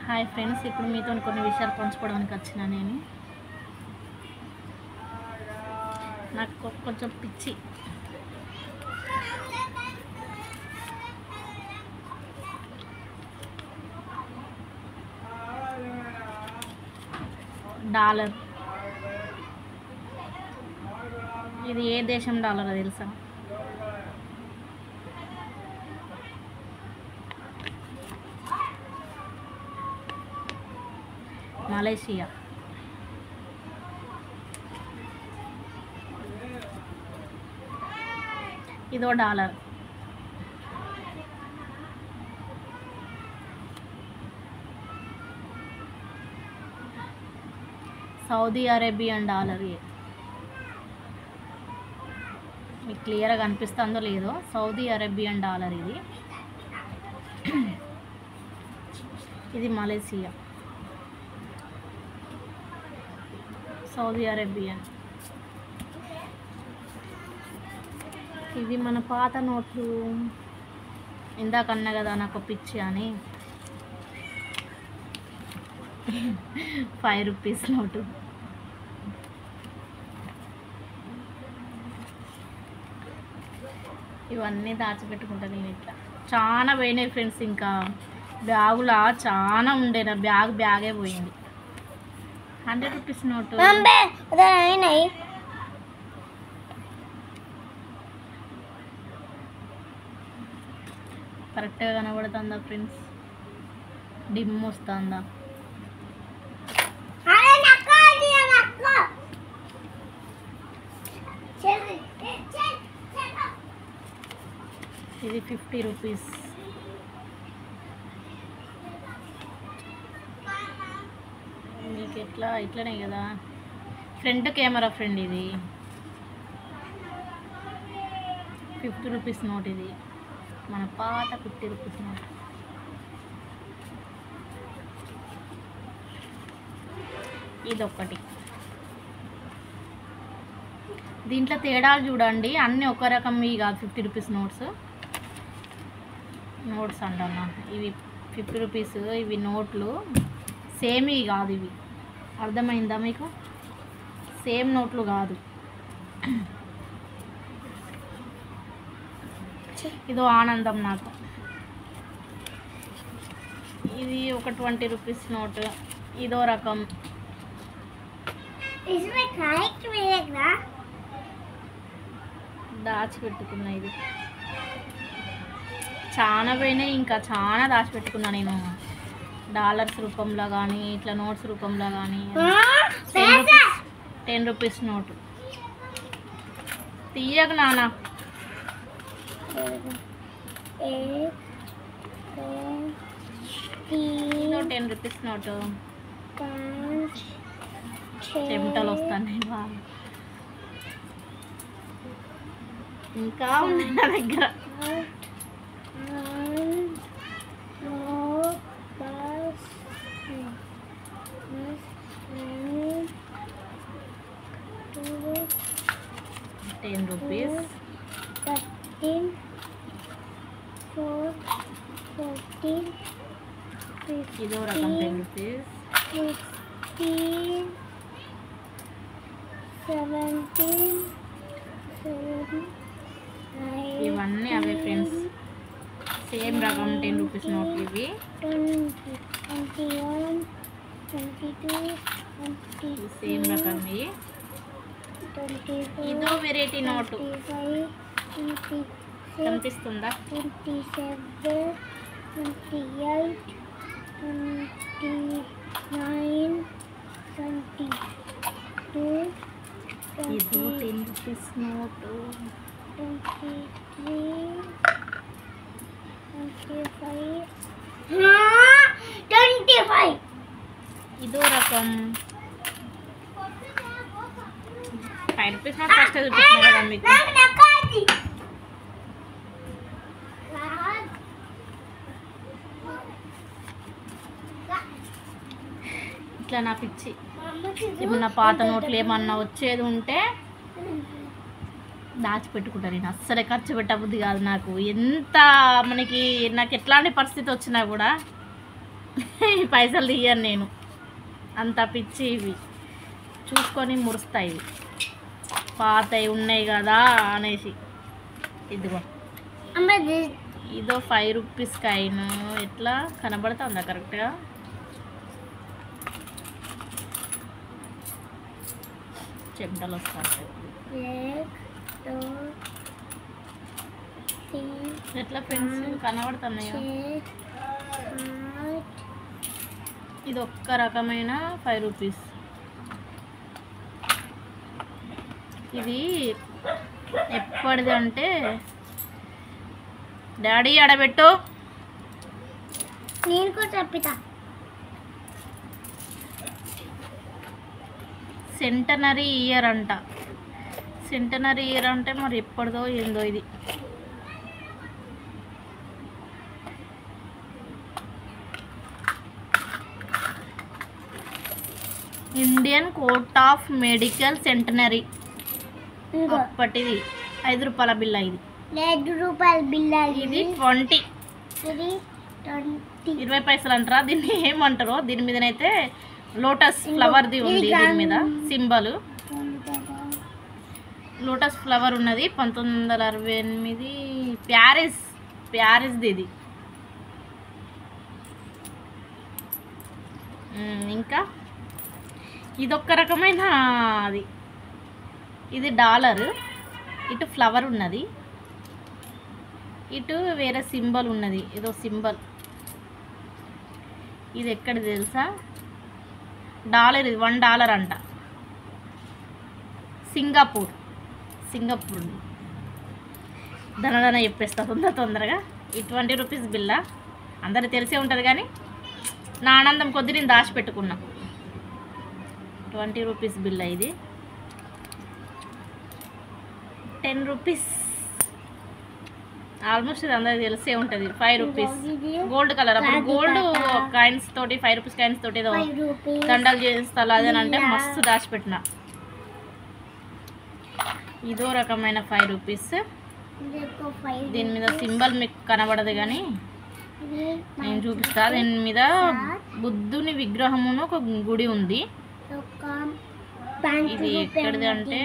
Hi friends, ఇప్పుడు మీతో కొన్ని విషయాలు పంచుకోవడానికి వచ్చిన నేను. నాకు కొంచెం పిచ్చి. డాలర్. ఇది ఏ దేశం డాలర్ తెలుసా? మలేషియా. ఇదో డాలర్. Saudi Arabian dollar. మీకు క్లియర్గా కనిపిస్తుందో లేదో, సౌదీ అరేబియన్ డాలర్ ఇది. ఇది మలేషియా, సౌదీ అరేబియన్. ఇవి మన పాత నోట్లు. ఇందాకన్నా కదా నాకు పిచ్చి అని. 5 రూపీస్ నోటు. ఇవన్నీ దాచిపెట్టుకుంటా నేను ఇట్లా. చాలా పోయినాయి ఫ్రెండ్స్. ఇంకా బ్యాగులా చాలా ఉండే, నా బ్యాగే పోయింది. 100 రూపీస్ నోటు. కరెక్ట్గా కనబడుతుందా ఫ్రెండ్స్? డిమ్ వస్తుందా? ఇది 50 రూపీస్. మీకు ఇట్లనే కదా. Front camera friend. ఇది 50 రూపీస్ నోట్. ఇది మన పాత 50 రూపీస్ నోట్. ఇదొక్కటి. దీంట్లో తేడాలు చూడండి, అన్నీ ఒక రకం కాదు. 50 రూపీస్ నోట్స్ అంటన్నా. ఇవి 50 రూపీస్. ఇవి నోట్లు సేమ్ కాదు. ఇవి అర్థమైందా మీకు? సేమ్ నోట్లు కాదు. ఇదో ఆనందం నాకు. ఇది ఒక 20 రూపీస్ నోట్. ఇదో రకం. దాచిపెట్టుకున్నా. ఇది చాలా పోయినాయి. ఇంకా చాలా దాచిపెట్టుకున్నా నేను. డాలర్స్ రూపంలో కానీ, ఇట్లా నోట్స్ రూపంలో కానీ. 10 రూపీస్ నోటు. తీయక నాన్న. 10 రూపీస్ నోటు. చెమటలు వస్తాయి. ఇంకా ఉన్నాయి నా దగ్గర. ₹10. ఇదో రకం 10 రూపీస్. 17. ఇవన్నీ అవే ఫ్రెండ్స్. సేమ్ రకం 10 రూపీస్ నోట్లు ఇవి. 21, 22, సేమ్ రకం. ఇదో వెరైటీ నోటు. కనిపిస్తుందా? 27, 28, 29, 22. ఇది 10 రూపీస్ నోటు. 23, 25. ఇదో రకం 5 రూపీస్ నోట్. ఫస్ట్ చూపిస్తున్నా కదా మీకు. ఇట్లా నా పిచ్చి. ఏమన్నా పాత నోట్లు ఏమన్నా వచ్చేది ఉంటే దాచిపెట్టుకుంటాను నేను. అస్సలే ఖర్చు పెట్టబుద్ధి కాదు నాకు. ఎంత నాకు ఎట్లాంటి పరిస్థితి వచ్చినా కూడా ఈ పైసలు తీయను నేను, అంత పిచ్చి ఇవి చూసుకొని మురుస్తాయి ఇవి, పాతవి ఉన్నాయి కదా అనేసి. ఇదిగో ఇదో 5 రూపీస్ కాయిన్, ఎట్లా కనబడుతుందా కరెక్ట్గా? చెమటలు వస్తాయి ఎట్లా ఫ్రెండ్స్ కనబడుతున్నాయో. ఇది ఒక్క రకమైన 5 రూపీస్. ఇది ఎప్పటిది అంటే, డాడీ ఆడబెట్టు, నేను కూడా చెప్తా. సెంటనరీ ఇయర్ అంట. సెంటనరీ ఇయర్ అంటే మరి ఎప్పటిదో ఏందో ఇది. Indian court of medical centenary అప్పటిది. 5 రూపాయల బిల్ల ఇది. 5 రూపాయల బిల్ల ఇది 20. 20 పైసలు అంటారా దీన్ని, ఏమంటారో. దీని మీదనైతే లోటస్ ఫ్లవర్ది ఉంది, దీని మీద సింబల్ లోటస్ ఫ్లవర్ ఉన్నది. 1968 ప్యారిస్ది ఇది. ఇంకా ఇదొక్క రకమైన అది. ఇది డాలర్, ఇటు ఫ్లవర్ ఉన్నది, ఇటు వేరే సింబల్ ఉన్నది, ఏదో సింబల్. ఇది ఎక్కడిది తెలుసా? డాలర్, ఇది $1 అంట. సింగపూర్ ధనధన చెప్పేస్తా తొందరగా. ఈ 20 రూపీస్ బిల్ల అందరికి తెలిసే ఉంటుంది, కానీ నా ఆనందం కొద్ది నేను దాచిపెట్టుకున్నా. 20 రూపీస్ బిల్ల ఇది. 10 రూపీస్ ఆల్మోస్ట్ ఇది అందరికి తెలిసే ఉంటుంది. 5 రూపీస్ గోల్డ్ కలర్. అప్పుడు గోల్డ్ కాయిన్స్ తోటి 5 రూపీస్ కాయిన్స్ తోటి ఏదో దండలు చేస్తారు, అదేనంటే మస్తు దాచిపెట్టిన. ఇదో రకమైన 5 రూపీస్. దీని మీద సింబల్ మీకు కనబడదు, కానీ నేను చూపిస్తా. దీని మీద బుద్ధుని విగ్రహమును ఒక గుడి ఉంది. ఇది ఎక్కడిది అంటే,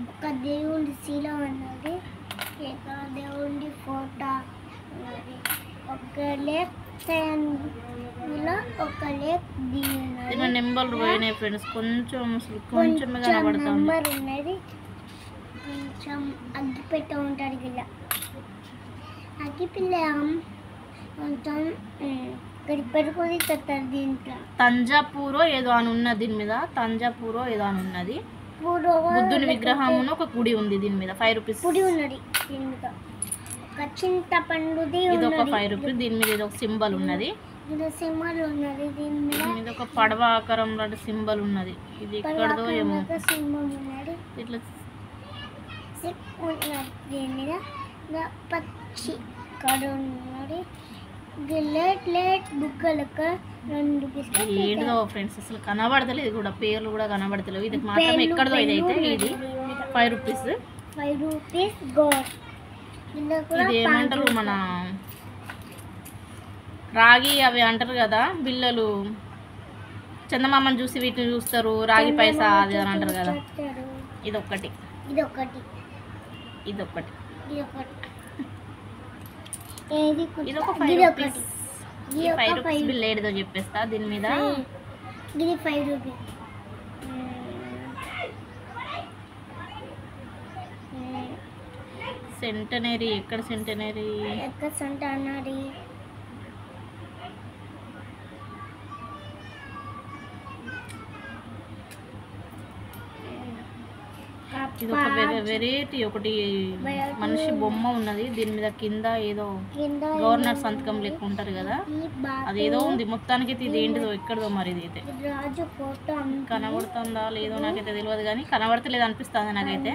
ఒక దేవుడి శిల ఉన్నది, దేవుడి ఫోటో ఉన్నది, ఒక లేక్ ఒక లేక్ దీని నెంబర్లు పోయినాయి ఫ్రెండ్స్, కొంచెం కనబడుతుంది. నెంబర్ ఉన్నది, కొంచెం అగ్గిపెట్ట ఉంటుంది ఇలా. అగ్గిపిల్ల కొంచెం పెట్టుకొని చెప్తారు. దీంట్లో తంజాపూరో ఏదో అని ఉన్నది, దీని మీద తంజాపూరో ఏదో అని ఉన్నది. బుద్ధుని విగ్రహమును ఒక గుడి ఉంది దీని మీద. 5 రూపీస్ గుడి ఉన్నది. దీని మీద ఒక చింతపండుది, ఇది ఒక 5 రూపీస్. దీని మీద ఇది ఒక సింబల్ ఉన్నది, సింబల్ ఉన్నది. దీని మీద ఒక పడవ ఆకారం లాంటి సింబల్ ఉన్నది. ఇది ఎక్కడదో ఏమో సింబల్ ఉన్నది, ఇట్లా దీని మీద పచ్చి కడ ఉన్నది. లేట్ బుక్కలకు 2 రూపీస్. ఏంటిదో ఫ్రెండ్స్ అసలు కనబడతలేదు, ఇది కూడా పేర్లు కూడా కనబడతలేవు. ఇది మాత్రం ఎక్కడదో ఇదైతే. ఇది 5 రూపీస్. 5 rupees gold. ఇది ఏమంటారు, మన రాగి అవి అంటారు కదా బిల్లలు, చందమామని చూసి వీటిని చూస్తారు, రాగి పైసా అది అని అంటారు కదా. ఇదొక్కటి. ఇది 5 రూపీస్. ఈ 5 రూపీస్ బిల్ ఏడిదో చెప్పేస్తా. దీని మీద ఇది 5 రూపీస్. సెంటనరీ. ఎక్కడ సెంటనరీ? ఇది ఒక వెరైటీ. ఒకటి మనిషి బొమ్మ ఉన్నది, దీని మీద కింద ఏదో గవర్నర్ సంతకం లెక్క ఉంటారు కదా, అదేదో ఉంది. మొత్తానికి ఇది ఏంటిదో ఎక్కడదో మరి. ఇది అయితే కనబడుతుందా లేదో నాకైతే తెలియదు, కానీ కనబడతలేదు అనిపిస్తుంది నాకైతే,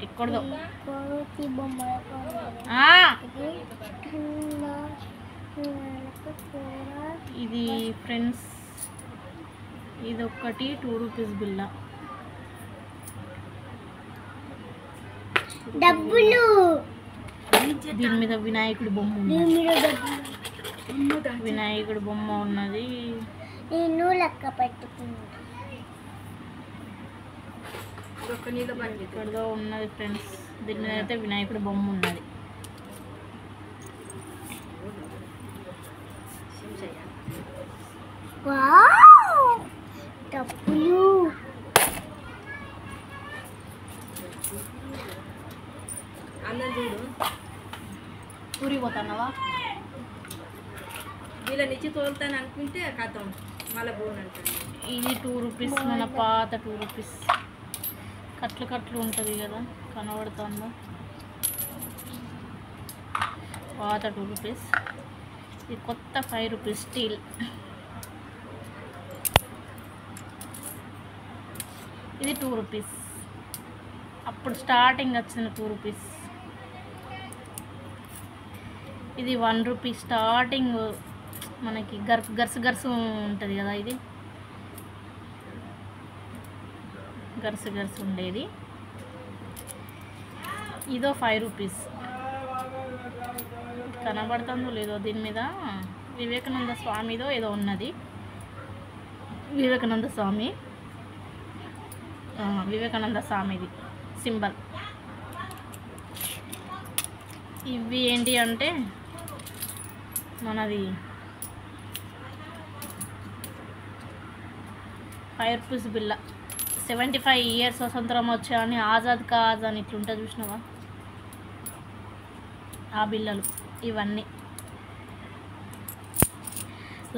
ఎక్కడదో. ఇది ఫ్రెండ్స్ ఇది ఒకటి 2 రూపీస్ బిల్ల. డబ్బులు. దీని మీద వినాయకుడి బొమ్మ ఉంది. వినాయకుడు బొమ్మ ఉన్నది. నేను లెక్క పెట్టుకుంటా. ఇక్కడదో ఉన్నది ఫ్రెండ్స్. దీని మీద అయితే వినాయకుడు బొమ్మ ఉన్నది. వావ్ డబ్బులు. ఊరి పోతున్నావా? వీళ్ళనిచ్చి తోలుతాను అనుకుంటే కథం మళ్ళీ పోనంటాను. ఇది 2 రూపీస్, మన పాత 2 రూపీస్. కట్లు కట్లు ఉంటుంది కదా, కనబడుతుందో? పాత 2 రూపీస్. ఇది కొత్త 5 రూపీస్ స్టీల్. ఇది 2 రూపీస్, అప్పుడు స్టార్టింగ్ వచ్చిన 2 రూపీస్. ఇది 1 రూపీ స్టార్టింగ్, మనకి గర్సు ఉంటుంది కదా, ఇది గర్సు ఉండేది. ఇదో 5 రూపీస్. కనబడుతుందో లేదో దీని మీద వివేకానంద స్వామిదో ఏదో ఉన్నది. వివేకానంద స్వామిది సింబల్. ఇవి ఏంటి అంటే మనది 5 రూపీస్ బిల్ల. 75 ఇయర్స్ స్వతంత్రం వచ్చా అని ఆజాద్ కా ఆజాద్ ఇట్లుంటుంది చూసినావా, ఆ బిల్లలు ఇవన్నీ.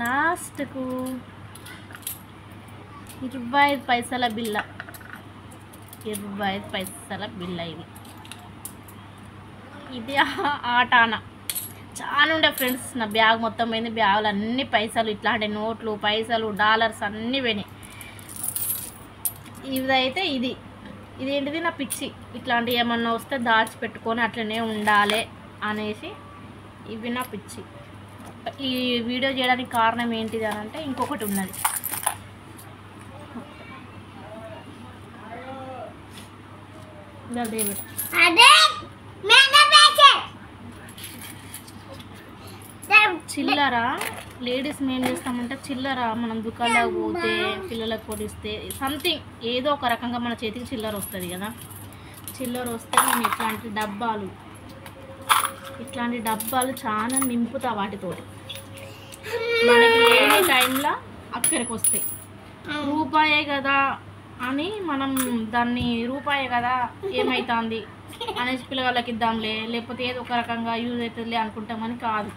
లాస్ట్కు 25 పైసల బిల్ల. 25 పైసల బిల్ల ఇది. ఇది ఆటానా చాలా ఉండే ఫ్రెండ్స్. నా బ్యాగ్ మొత్తం పోయింది. బ్యాగులు అన్ని పైసలు, ఇట్లాంటి నోట్లు, పైసలు, డాలర్స్ అన్నీ పోయినాయి. ఇదైతే ఇదేంటిది నా పిచ్చి. ఇట్లాంటివి ఏమన్నా వస్తే దాచిపెట్టుకొని అట్లనే ఉండాలి అనేసి ఇవి నా పిచ్చి. ఈ వీడియో చేయడానికి కారణం ఏంటిది అని అంటే ఇంకొకటి ఉన్నది. చిల్లర లేడీస్ మేము ఏం చేస్తామంటే, చిల్లర మనం దుకాణంలో పోతే పిల్లలకు కొనిస్తే సంథింగ్ ఏదో ఒక రకంగా మన చేతికి చిల్లర వస్తుంది కదా. చిల్లర వస్తే నేను ఇట్లాంటి డబ్బాలు చాలా నింపుతా వాటితోటి. మనకి లేని టైంలో అక్కడికి వస్తాయి. రూపాయే కదా అని మనం దాన్ని రూపాయే కదా ఏమవుతుంది అనేసి పిల్లగాళ్ళకి ఇద్దాంలే, లేకపోతే ఏదో ఒక రకంగా యూజ్ అవుతుందిలే అనుకుంటాం. అని కాదు,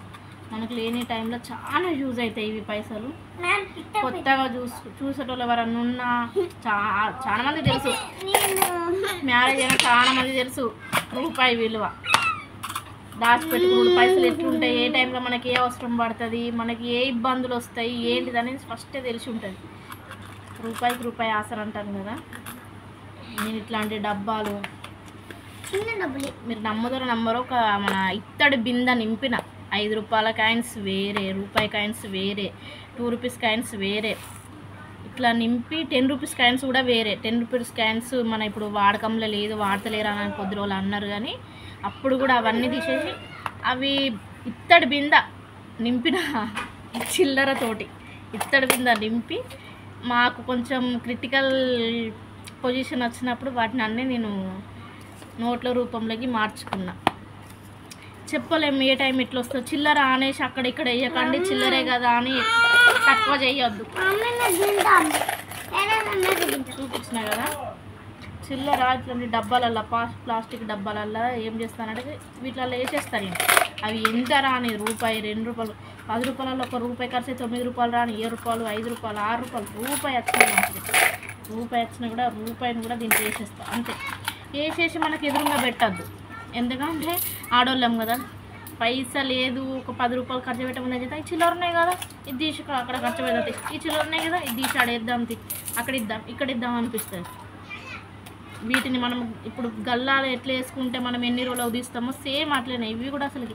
మనకు లేని టైంలో చాలా యూజ్ అవుతాయి ఇవి పైసలు. కొత్తగా చూసేటోళ్ళు ఎవరన్నా ఉన్నా చాలా మంది తెలుసు, మ్యారేజ్ అయినా చాలా మంది తెలుసు రూపాయి విలువ. దాచిపెట్టుకుని పైసలు ఎట్లుంటాయి, ఏ టైంలో మనకి ఏ అవసరం పడుతుంది, మనకి ఏ ఇబ్బందులు వస్తాయి ఏంటిది అనేది ఫస్టే తెలిసి ఉంటుంది. రూపాయికి రూపాయి ఆసర అంటాను కదా. నేను ఇట్లాంటి డబ్బాలు, మీరు నమ్మరో, ఒక మన ఇత్తడి బిందె నింపిన 5 రూపాయల కాయిన్స్ వేరే, రూపాయి కాయిన్స్ వేరే, 2 రూపీస్ కాయిన్స్ వేరే, ఇట్లా నింపి 10 రూపీస్ కాయిన్స్ కూడా వేరే. 10 రూపీస్ కాయిన్స్ మన ఇప్పుడు వాడకంలో లేదు, వాడతలేరా అని కొద్ది రోజులు అన్నారు. కానీ అప్పుడు కూడా అవన్నీ తీసేసి అవి ఇత్తడి బిందె నింపిన చిల్లరతోటి ఇత్తడి బిందె నింపి, మాకు కొంచెం క్రిటికల్ పొజిషన్ వచ్చినప్పుడు వాటిని అన్నీ నేను నోట్ల రూపంలోకి మార్చుకున్నా. చెప్పలేము ఏ టైం ఎట్లా వస్తుందో. చిల్లర అనేసి అక్కడ ఇక్కడ వేయకండి, చిల్లరే కదా అని తక్కువ చేయొద్దు. చూపించిన కదా చిల్లర ఇట్లాంటి డబ్బాలల్లో, ప్లాస్టిక్ డబ్బాలల్లో ఏం చేస్తానంటే వీటిల్లో వేసేస్తారు. అవి ఎంత రాని రూపాయి, 2 రూపాయలు, 10 రూపాయలలో 1 రూపాయి ఖర్చు అయితే 9 రూపాయలు రాని, 7 రూపాయలు, 5 రూపాయలు, 6 రూపాయలు, రూపాయి వచ్చినా కూడా రూపాయిని కూడా దీనికి వేసేస్తాం అంతే. వేసేసి మనకి ఎదురుగా పెట్టద్దు. ఎందుకంటే ఆడోళ్ళం కదా, పైసా లేదు, ఒక 10 రూపాయలు ఖర్చు పెట్టమని చెప్తే ఈ చిల్లర ఉన్నాయి కదా ఇది తీసి అక్కడ ఖర్చు పెడతాయి, ఈ చిల్లర ఉన్నాయి కదా ఇది తీసి ఆడేద్దాం, అక్కడ ఇద్దాం, ఇక్కడ ఇద్దాం అనిపిస్తుంది. వీటిని మనం ఇప్పుడు గల్లాలు ఎట్లా వేసుకుంటే మనం ఎన్ని రోజులు తీస్తామో సేమ్ అట్లనే ఇవి కూడా. అసలు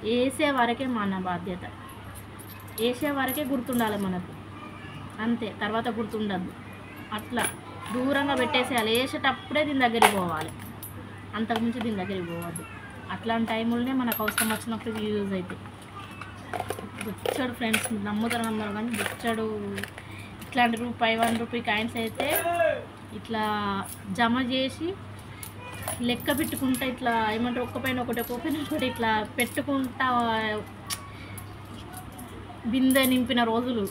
వేసే వరకే మన బాధ్యత, వేసే వరకే గుర్తుండాలి మనకు అంతే, తర్వాత గుర్తుండద్దు. అట్లా దూరంగా పెట్టేసేయాలి. వేసేటప్పుడే దీని దగ్గరికి పోవాలి, అంతకుమించి దీని దగ్గరికి పోవద్దు. అట్లాంటి టైములనే మనకు అవసరం వచ్చినప్పుడు యూజ్ అవుతాయి. బుచ్చడు ఫ్రెండ్స్, నమ్ముతారు నమ్మరు కానీ బుచ్చడు ఇట్లాంటి రూపాయి 1 రూపీ కాయిన్స్ అయితే ఇట్లా జమ చేసి లెక్క పెట్టుకుంటా, ఇట్లా ఏమంటారు ఒక్క పైన ఒకటి ఇట్లా పెట్టుకుంటా బిందె నింపిన రోజులు.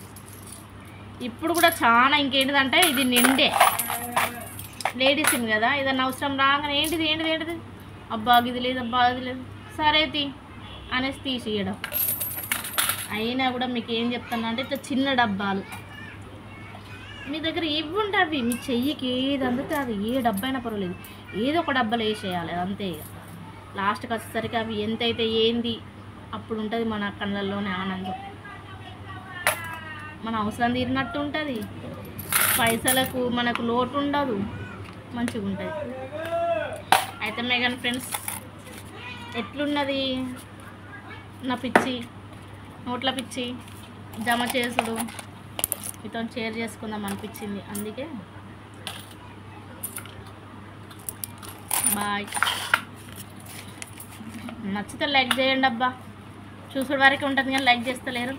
ఇప్పుడు కూడా చాలా. ఇంకేంటిదంటే ఇది నిండే లేడీస్ కదా, ఏదన్నా అవసరం రాగానే ఏంటిది అబ్బా ఇది లేదు, అబ్బా అది లేదు, సరే అనేసి తీసియడం. అయినా కూడా మీకు ఏం చెప్తాను అంటే ఇట్లా చిన్న డబ్బాలు మీ దగ్గర ఇవి ఉంటాయి, మీ చెయ్యికి ఏది అందుకే అది ఏ డబ్బా అయినా పర్వాలేదు, ఏదో ఒక డబ్బాలో వేసేయాలి అంతే. ఇక లాస్ట్కి వచ్చేసరికి అవి ఎంతైతే ఏంది అప్పుడు ఉంటుంది మన కళ్ళల్లోనే ఆనందం. మన అవసరం తీరినట్టు ఉంటుంది, పైసలకు మనకు లోటు ఉండదు, మంచిగా ఉంటుంది. అయితే మేఘన్ ఫ్రెండ్స్ ఎట్లున్నది నా పిచ్చి, నోట్ల పిచ్చి జమ చేసుడు మీతో షేర్ చేసుకుందాం అనిపించింది, అందుకే బాయ్. నచ్చితే లైక్ చేయండి అబ్బా, చూసుడు వరకు ఉంటుంది కానీ లైక్ చేస్తలేరు.